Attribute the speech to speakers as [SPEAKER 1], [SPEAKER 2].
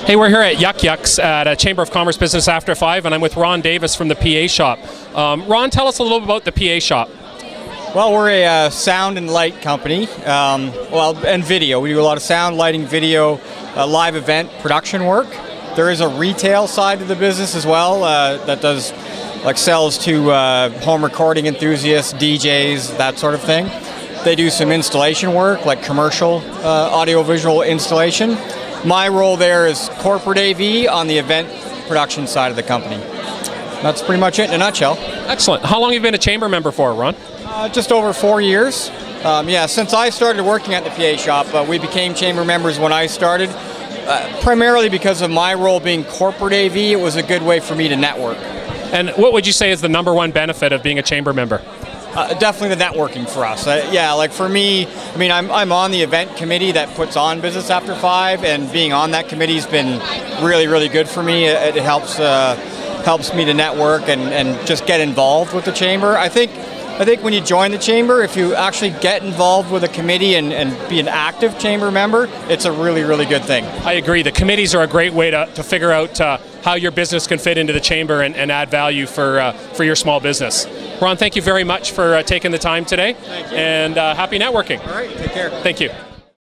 [SPEAKER 1] Hey, we're here at Yuk Yuk's at a Chamber of Commerce Business After 5, and I'm with Ron Davis from the PA Shop. Ron, tell us a little bit about the PA Shop.
[SPEAKER 2] Well, we're a sound and light company, and video. We do a lot of sound, lighting, video, live event production work. There is a retail side to the business as well that does, like, sells to home recording enthusiasts, DJs, that sort of thing. They do some installation work, like commercial audio-visual installation. My role there is corporate AV on the event production side of the company. That's pretty much it in a nutshell.
[SPEAKER 1] Excellent. How long have you been a chamber member for, Ron?
[SPEAKER 2] Just over 4 years. Since I started working at the PA Shop, we became chamber members when I started. Primarily because of my role being corporate AV, it was a good way for me to network.
[SPEAKER 1] And what would you say is the #1 benefit of being a chamber member?
[SPEAKER 2] Definitely the networking for us. Like for me, I'm on the event committee that puts on Business After 5, and being on that committee has been really, really good for me. It helps me to network and just get involved with the chamber. I think when you join the chamber, if you actually get involved with a committee and be an active chamber member, it's a really, really good thing.
[SPEAKER 1] I agree. The committees are a great way to figure out how your business can fit into the chamber and add value for your small business. Ron, thank you very much for taking the time today.
[SPEAKER 2] Thank you.
[SPEAKER 1] And happy networking.
[SPEAKER 2] All right, take care.
[SPEAKER 1] Thank you.